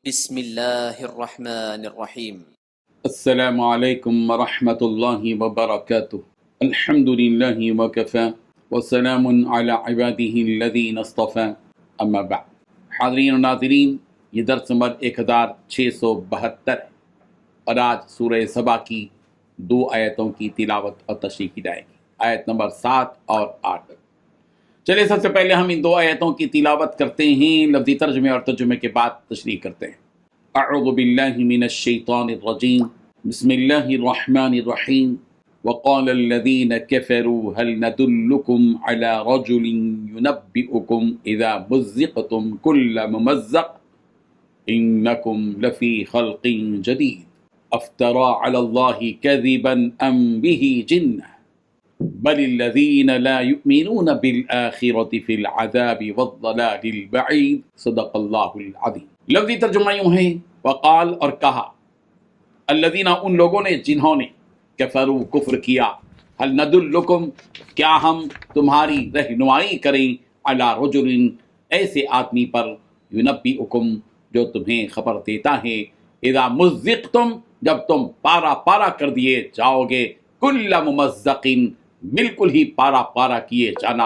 بسم اللہ الرحمن الرحیم۔ السلام علیکم ورحمۃ اللہ وبرکاتہ۔ الحمد للہ وکفی وسلام علی عبادہ الذین اصطفی، اما بعد۔ حاضرین و ناظرین، یہ درس نمبر 1672 ہے اور آج سورہ سبا کی 2 آیتوں کی تلاوت اور تشریح کی جائے گی، آیت نمبر 7 اور 8۔ چلے سب سے پہلے ہم ان 2 آیتوں کی تلاوت کرتے ہیں، لفظی ترجمے اور ترجمے کے بعد تشریح کرتے ہیں۔ اعوذ باللہ من الشیطان الرجیم، بسم اللہ الرحمن الرحیم۔ وقال الذین کفروا هل ندلکم علی رجل ینبئکم اذا مزقتم کل ممزق انکم لفی خلق جدید افترى علی اللہ کذبا ام به جنہ بل الذین لا یؤمنون بالآخرة فی العذاب والضلال البعید، صدق اللہ العظیم۔ لفظی ترجمہ یوں ہے، وقال اور کہا، الذین ان لوگوں نے جنہوں نے کفروا کفر کیا، هل ندلکم کیا ہم تمہاری رہنمائی کریں، علی رجل ایسے آدمی پر، ینبئکم جو تمہیں خبر دیتا ہے، اذا مزقتم جب تم پارا پارا کر دیے جاؤ گے، کل ممزق بالکل ہی پارا پارا کیے جانا،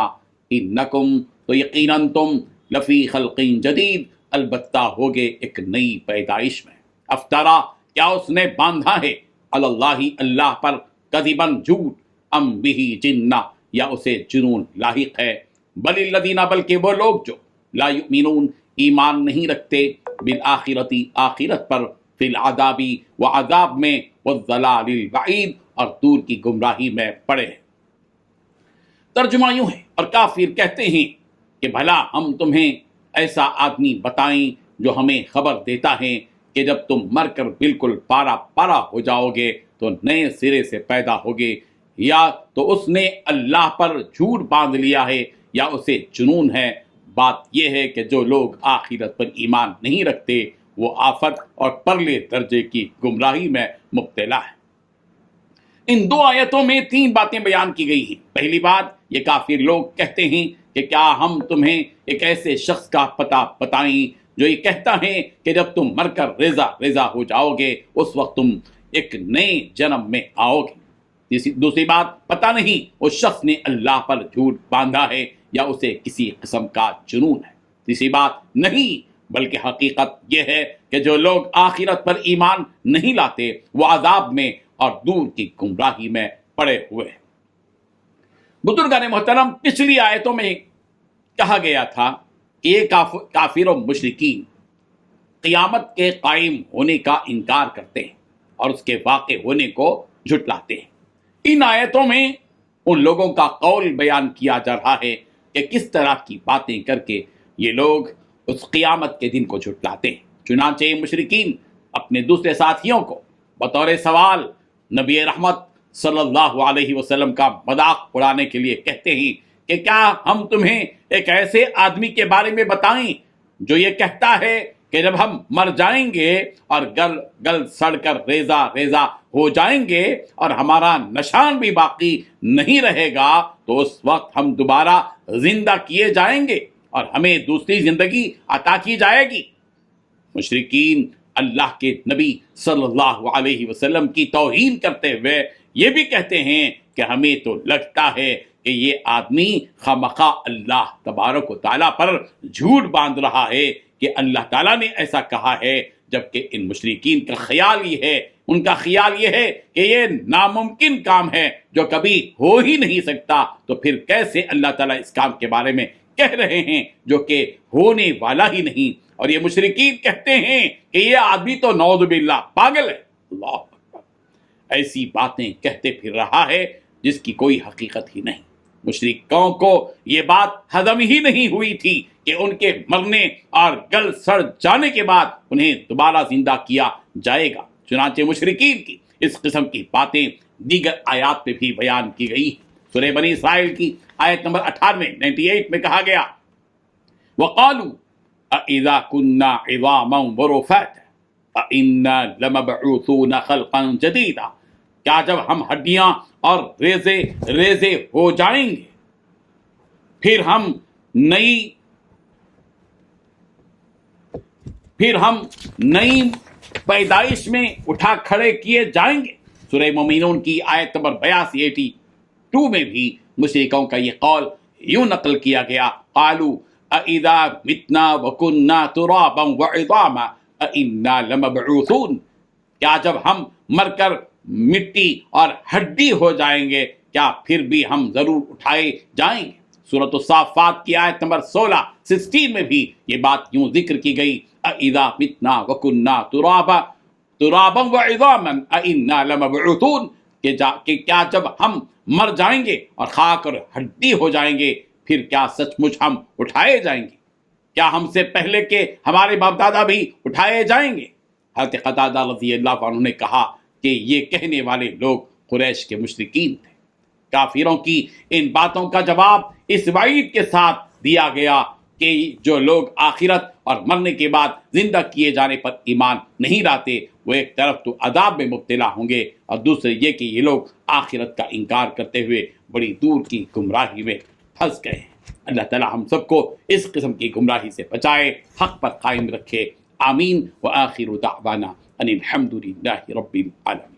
انکم تو یقیناً تم لفی خلق جدید البتہ ہوگے ایک نئی پیدائش میں، افطرا کیا اس نے باندھا ہے، علی اللہ اللہ پر، کذباً جھوٹ، ام بھی جنہ یا اسے جنون لاحق ہے، بل الذین بلکہ وہ لوگ جو لا یؤمنون ایمان نہیں رکھتے، بالآخرتی آخرت پر، فی العذابی و عذاب میں، والضلال البعید اور دور کی گمراہی میں پڑے ہیں۔ ترجمہ یوں ہے، اور کافر کہتے ہیں کہ بھلا ہم تمہیں ایسا آدمی بتائیں جو ہمیں خبر دیتا ہے کہ جب تم مر کر بالکل پارا پارا ہو جاؤ گے تو نئے سرے سے پیدا ہوگے، یا تو اس نے اللہ پر جھوٹ باندھ لیا ہے یا اسے جنون ہے۔ بات یہ ہے کہ جو لوگ آخرت پر ایمان نہیں رکھتے وہ آفت اور پرلے درجے کی گمراہی میں مبتلا ہے۔ ان 2 آیتوں میں 3 باتیں بیان کی گئی ہیں۔ پہلی بات، یہ کافر لوگ کہتے ہیں کہ کیا ہم تمہیں ایک ایسے شخص کا پتہ بتائیں جو یہ کہتا ہے کہ جب تم مر کر ریزہ ریزہ ہو جاؤ گے اس وقت تم ایک نئے جنم میں آؤ گے۔ دوسری بات، پتہ نہیں اس شخص نے اللہ پر جھوٹ باندھا ہے یا اسے کسی قسم کا جنون ہے۔ تیسری بات، نہیں بلکہ حقیقت یہ ہے کہ جو لوگ آخرت پر ایمان نہیں لاتے وہ عذاب میں اور دور کی گمراہی میں پڑے ہوئے ہیں۔ بزرگان محترم، پچھلی آیتوں میں کہا گیا تھا کہ یہ کافر و مشرکین قیامت کے قائم ہونے کا انکار کرتے ہیں اور اس کے واقع ہونے کو جھٹلاتے ہیں۔ ان آیتوں میں ان لوگوں کا قول بیان کیا جا رہا ہے کہ کس طرح کی باتیں کر کے یہ لوگ اس قیامت کے دن کو جھٹلاتے ہیں۔ چنانچہ مشرکین اپنے دوسرے ساتھیوں کو بطور سوال نبی رحمت صلی اللہ علیہ وسلم کا مذاق اڑانے کے لیے کہتے ہیں کہ کیا ہم تمہیں ایک ایسے آدمی کے بارے میں بتائیں جو یہ کہتا ہے کہ جب ہم مر جائیں گے اور گل سڑ کر ریزہ ریزہ ہو جائیں گے اور ہمارا نشان بھی باقی نہیں رہے گا تو اس وقت ہم دوبارہ زندہ کیے جائیں گے اور ہمیں دوسری زندگی عطا کی جائے گی۔ مشرکین اللہ کے نبی صلی اللہ علیہ وسلم کی توہین کرتے ہوئے یہ بھی کہتے ہیں کہ ہمیں تو لگتا ہے کہ یہ آدمی خامخواہ اللہ تبارک و تعالیٰ پر جھوٹ باندھ رہا ہے کہ اللہ تعالیٰ نے ایسا کہا ہے، جبکہ ان مشرکین کا خیال یہ ہے، ان کا خیال یہ ہے کہ یہ ناممکن کام ہے جو کبھی ہو ہی نہیں سکتا، تو پھر کیسے اللہ تعالیٰ اس کام کے بارے میں کہہ رہے ہیں جو کہ ہونے والا ہی نہیں۔ اور یہ مشرکین کہتے ہیں کہ یہ آدمی تو نعوذ باللہ پاگل ہے۔ اللہ اکبر، ایسی باتیں کہتے پھر رہا ہے جس کی کوئی حقیقت ہی نہیں۔ مشرکوں کو یہ بات ہضم ہی نہیں ہوئی تھی کہ ان کے مرنے اور گل سڑ جانے کے بعد انہیں دوبارہ زندہ کیا جائے گا۔ چنانچہ مشرکین کی اس قسم کی باتیں دیگر آیات میں بھی بیان کی گئی۔ سورہ بنی اسرائیل کی آیت نمبر 98 میں کہا گیا، وَقَالُوا أَإِذَا كُنَّا عِظَامًا وَرُفَاتًا أَإِنَّا لَمَبْعُوثُونَ خَلْقًا جَدِيدًا، کیا جب ہم ہڈیاں اور ریزے ریزے ہو جائیں گے پھر ہم نئی پھر ہم نئی پیدائش میں اٹھا کھڑے کیے جائیں گے۔ سورہ مومنون کی آیت نمبر 82 میں بھی مشرکوں کا یہ قول یوں نقل کیا گیا، قالوا اذا متنا وكنا ترابا وعظاما انا لمبعوثون، کیا جب ہم مر کر مٹی اور ہڈی ہو جائیں گے کیا پھر بھی ہم ضرور اٹھائے جائیں گے۔ سورۃ الصافات کی آیت نمبر 16 میں بھی یہ بات یوں ذکر کی گئی، اذا متنا وكنا ترابا وعظاما انا لمبعوثون، کہ کیا جب ہم مر جائیں گے اور خاک اور ہڈی ہو جائیں گے پھر کیا سچ مچ ہم اٹھائے جائیں گے؟ کیا ہم سے پہلے کے ہمارے باپ دادا بھی اٹھائے جائیں گے؟ حضرت قتادہ رضی اللہ عنہ نے کہا کہ یہ کہنے والے لوگ قریش کے مشرکین تھے۔ کافروں کی ان باتوں کا جواب اس وعید کے ساتھ دیا گیا کہ جو لوگ آخرت اور مرنے کے بعد زندہ کیے جانے پر ایمان نہیں لاتے وہ ایک طرف تو عذاب میں مبتلا ہوں گے اور دوسرے یہ کہ یہ لوگ آخرت کا انکار کرتے ہوئے بڑی دور کی گمراہی میں پھنس گئے ہیں۔ اللہ تعالی ہم سب کو اس قسم کی گمراہی سے بچائے، حق پر قائم رکھے، آمین۔ وآخر دعوانا ان الحمد للہ رب العالمین۔